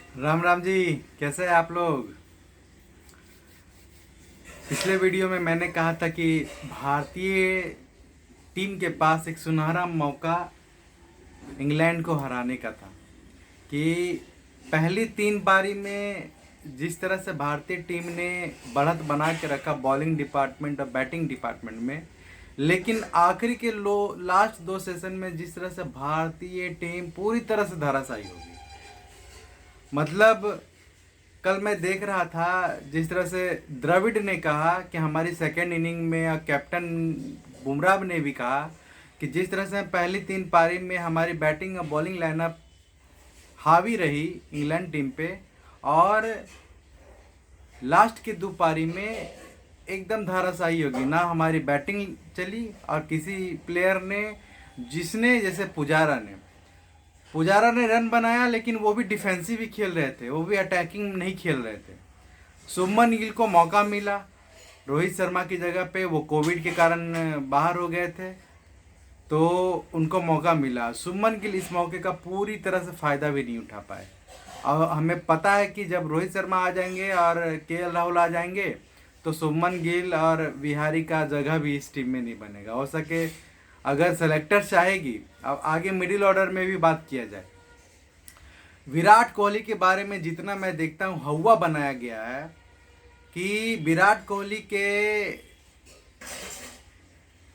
राम राम जी। कैसे हैं आप लोग? पिछले वीडियो में मैंने कहा था कि भारतीय टीम के पास एक सुनहरा मौका इंग्लैंड को हराने का था। कि पहली 3 पारी में जिस तरह से भारतीय टीम ने बढ़त बना के रखा बॉलिंग डिपार्टमेंट और बैटिंग डिपार्टमेंट में, लेकिन आखिरी के लास्ट 2 सेशन में जिस तरह से भारतीय टीम पूरी तरह से धराशायी हो गई। मतलब कल मैं देख रहा था जिस तरह से द्रविड़ ने कहा कि हमारी सेकेंड इनिंग में, और कैप्टन बुमराह ने भी कहा कि जिस तरह से पहली 3 पारी में हमारी बैटिंग और बॉलिंग लाइनअप हावी रही इंग्लैंड टीम पे, और लास्ट की 2 पारी में एकदम धाराशायी होगी। ना हमारी बैटिंग चली और किसी प्लेयर ने, जिसने जैसे पुजारा ने रन बनाया, लेकिन वो भी डिफेंसिव ही खेल रहे थे, वो भी अटैकिंग नहीं खेल रहे थे। शुभमन गिल को मौका मिला रोहित शर्मा की जगह पे, वो कोविड के कारण बाहर हो गए थे, तो उनको मौका मिला। शुभमन गिल इस मौके का पूरी तरह से फ़ायदा भी नहीं उठा पाए। और हमें पता है कि जब रोहित शर्मा आ जाएंगे और केएल राहुल आ जाएंगे तो शुभमन गिल और विहारी का जगह भी इस टीम में नहीं बनेगा। हो सके अगर सेलेक्टर चाहेगी, अब आगे मिडिल ऑर्डर में भी बात किया जाए, विराट कोहली के बारे में जितना मैं देखता हूँ हवा बनाया गया है कि विराट कोहली के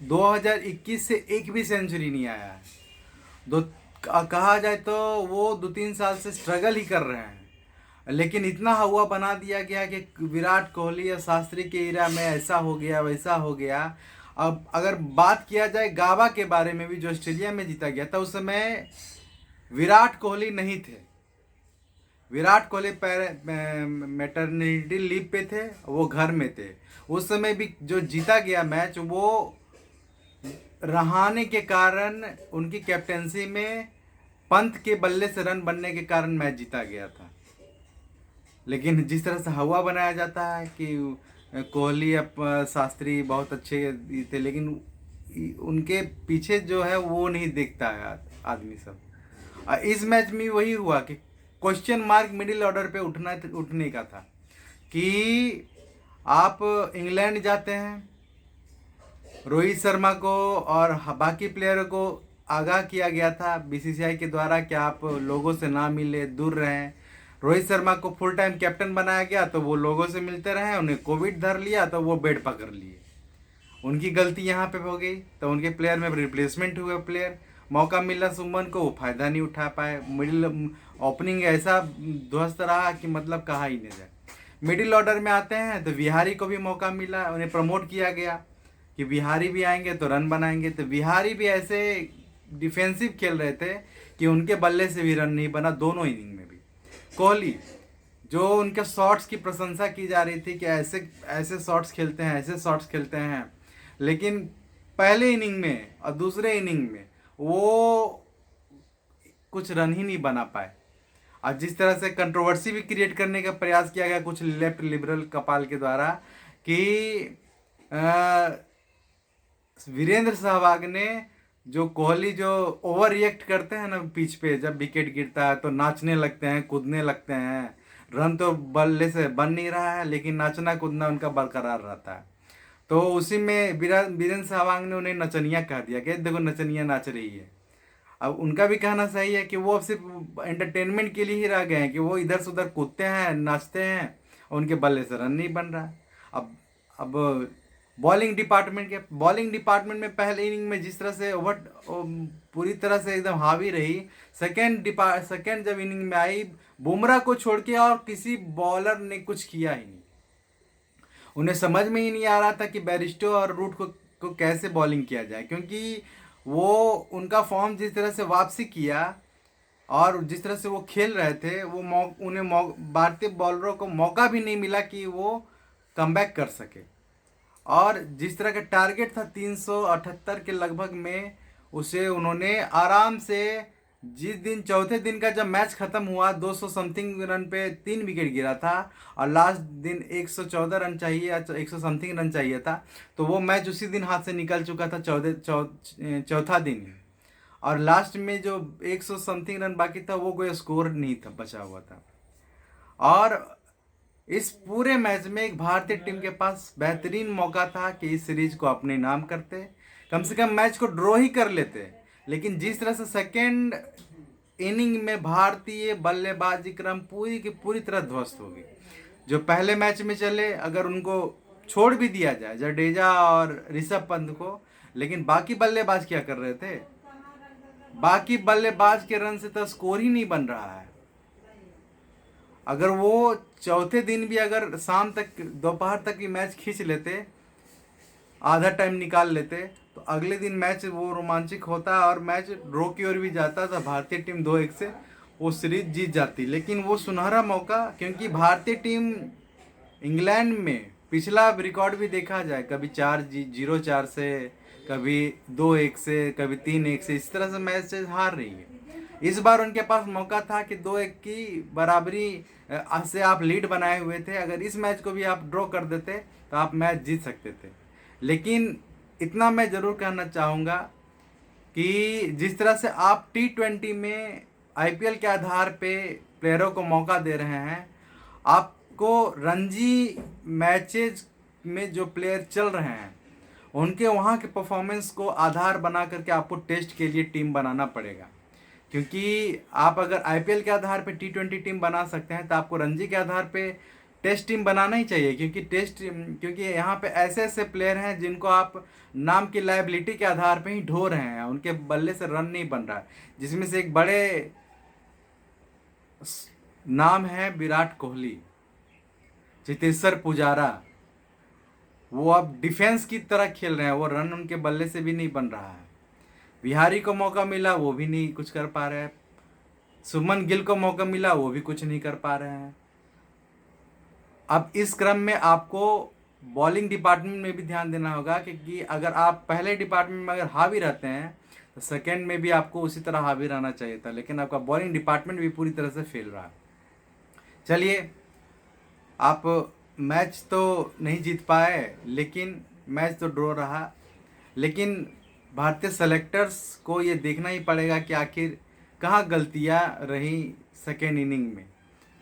2021 से एक भी सेंचुरी नहीं आया है। दो कहा जाए तो वो 2-3 साल से स्ट्रगल ही कर रहे हैं, लेकिन इतना हवा बना दिया गया कि विराट कोहली या शास्त्री के इरा में ऐसा हो गया वैसा हो गया। अब अगर बात किया जाए गाबा के बारे में भी, जो ऑस्ट्रेलिया में जीता गया था, उस समय विराट कोहली नहीं थे। विराट कोहली मैटरनिटी लीव पे थे, वो घर में थे। उस समय भी जो जीता गया मैच, वो रहाणे के कारण, उनकी कैप्टेंसी में पंत के बल्ले से रन बनने के कारण मैच जीता गया था। लेकिन जिस तरह से हवा बनाया जाता है कि कोहली अब शास्त्री बहुत अच्छे थे, लेकिन उनके पीछे जो है वो नहीं देखता है आदमी सब। इस मैच में वही हुआ कि क्वेश्चन मार्क मिडिल ऑर्डर पे उठने का था कि आप इंग्लैंड जाते हैं, रोहित शर्मा को और बाकी प्लेयरों को आगाह किया गया था बीसीसीआई के द्वारा कि आप लोगों से ना मिले, दूर रहें। रोहित शर्मा को फुल टाइम कैप्टन बनाया गया तो वो लोगों से मिलते रहे, उन्हें कोविड धर लिया तो वो बेड पकड़ लिए। उनकी गलती यहाँ पे हो गई, तो उनके प्लेयर में रिप्लेसमेंट हुए प्लेयर। मौका मिला सुमन को, वो फायदा नहीं उठा पाए। मिडिल ओपनिंग ऐसा ध्वस्त रहा कि मतलब कहा ही नहीं जाए। मिडिल ऑर्डर में आते हैं तो विहारी को भी मौका मिला, उन्हें प्रमोट किया गया कि विहारी भी आएंगे तो रन बनाएंगे। तो विहारी भी ऐसे डिफेंसिव खेल रहे थे कि उनके बल्ले से भी रन नहीं बना दोनों इनिंग में भी। कोहली, जो उनके शॉट्स की प्रशंसा की जा रही थी कि ऐसे ऐसे शॉट्स खेलते हैं, ऐसे शॉट्स खेलते हैं, लेकिन पहले इनिंग में और दूसरे इनिंग में वो कुछ रन ही नहीं बना पाए। और जिस तरह से कंट्रोवर्सी भी क्रिएट करने का प्रयास किया गया कुछ लेफ्ट लिबरल कपाल के द्वारा कि वीरेंद्र सहवाग ने, जो कोहली जो ओवर रिएक्ट करते हैं ना पिच पे, जब विकेट गिरता है तो नाचने लगते हैं, कूदने लगते हैं। रन तो बल्ले से बन नहीं रहा है, लेकिन नाचना कूदना उनका बरकरार रहता है। तो उसी में वीरेंद्र सहवाग ने उन्हें नचनिया कह दिया कि देखो नचनिया नाच रही है। अब उनका भी कहना सही है कि वो अब सिर्फ एंटरटेनमेंट के लिए ही रह गए हैं, कि वो इधर से उधर कूदते हैं, नाचते हैं, और उनके बल्ले से रन नहीं बन रहा। अब बॉलिंग डिपार्टमेंट में पहले इनिंग में जिस तरह से ओवर पूरी तरह से एकदम हावी रही, सेकेंड जब इनिंग में आई, बुमराह को छोड़ के और किसी बॉलर ने कुछ किया ही नहीं। उन्हें समझ में ही नहीं आ रहा था कि बैरिस्टो और रूट को कैसे बॉलिंग किया जाए, क्योंकि वो उनका फॉर्म जिस तरह से वापसी किया और जिस तरह से वो खेल रहे थे, वो उन्हें भारतीय बॉलरों को मौका भी नहीं मिला कि वो कमबैक कर सके। और जिस तरह का टारगेट था 378 के लगभग में, उसे उन्होंने आराम से, जिस दिन चौथे दिन का जब मैच खत्म हुआ 200 समथिंग रन पे 3 विकेट गिरा था, और लास्ट दिन 114 रन चाहिए या 100 समथिंग रन चाहिए था, तो वो मैच उसी दिन हाथ से निकल चुका था, चौथा दिन। और लास्ट में जो 100 समथिंग रन बाकी था वो कोई स्कोर नहीं था, बचा हुआ था। और इस पूरे मैच में एक भारतीय टीम के पास बेहतरीन मौका था कि इस सीरीज को अपने नाम करते, कम से कम मैच को ड्रॉ ही कर लेते। लेकिन जिस तरह से सेकेंड इनिंग में भारतीय बल्लेबाजी क्रम पूरी की पूरी तरह ध्वस्त हो गई। जो पहले मैच में चले, अगर उनको छोड़ भी दिया जाए जडेजा और ऋषभ पंत को, लेकिन बाकी बल्लेबाज क्या कर रहे थे? बाकी बल्लेबाज के रन से तो स्कोर ही नहीं बन रहा है। अगर वो चौथे दिन भी अगर शाम तक दोपहर तक की मैच खींच लेते, आधा टाइम निकाल लेते, तो अगले दिन मैच वो रोमांचक होता और मैच ड्रॉ की ओर भी जाता था। भारतीय टीम 2-1 से वो सीरीज जीत जाती। लेकिन वो सुनहरा मौका, क्योंकि भारतीय टीम इंग्लैंड में पिछला रिकॉर्ड भी देखा जाए, कभी 0-4 से, कभी 2-1 से, कभी 3-1 से, इस तरह से मैच हार रही है। इस बार उनके पास मौका था कि 2-1 की बराबरी से आप लीड बनाए हुए थे, अगर इस मैच को भी आप ड्रॉ कर देते तो आप मैच जीत सकते थे। लेकिन इतना मैं ज़रूर कहना चाहूँगा कि जिस तरह से आप T20 में IPL के आधार पे प्लेयरों को मौका दे रहे हैं, आपको रणजी मैचेज में जो प्लेयर चल रहे हैं उनके वहाँ के परफॉर्मेंस को आधार बना करके आपको टेस्ट के लिए टीम बनाना पड़ेगा। क्योंकि आप अगर IPL के आधार पे T20 टीम बना सकते हैं, तो आपको रणजी के आधार पे टेस्ट टीम बनाना ही चाहिए। क्योंकि यहाँ पे ऐसे ऐसे प्लेयर हैं जिनको आप नाम की लायबिलिटी के आधार पे ही ढो रहे हैं, उनके बल्ले से रन नहीं बन रहा है। जिसमें से एक बड़े नाम है विराट कोहली, चेतेश्वर पुजारा, वो अब डिफेंस की तरह खेल रहे हैं, वो रन उनके बल्ले से भी नहीं बन रहा है। बिहारी को मौका मिला, वो भी नहीं कुछ कर पा रहे हैं। शुभमन गिल को मौका मिला, वो भी कुछ नहीं कर पा रहे हैं। अब इस क्रम में आपको बॉलिंग डिपार्टमेंट में भी ध्यान देना होगा, क्योंकि अगर आप पहले डिपार्टमेंट में अगर हावी रहते हैं तो सेकेंड में भी आपको उसी तरह हावी रहना चाहिए था। लेकिन आपका बॉलिंग डिपार्टमेंट भी पूरी तरह से फेल रहा। चलिए, आप मैच तो नहीं जीत पाए, लेकिन मैच तो ड्रॉ रहा। लेकिन भारतीय सेलेक्टर्स को ये देखना ही पड़ेगा कि आखिर कहाँ गलतियाँ रही सेकेंड इनिंग में,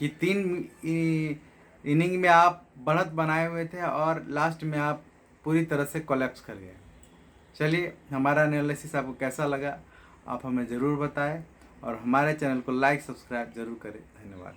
कि 3 इनिंग में आप बढ़त बनाए हुए थे और लास्ट में आप पूरी तरह से कोलैप्स कर गए। चलिए, हमारा एनालिसिस आपको कैसा लगा आप हमें ज़रूर बताएं, और हमारे चैनल को लाइक सब्सक्राइब ज़रूर करें। धन्यवाद।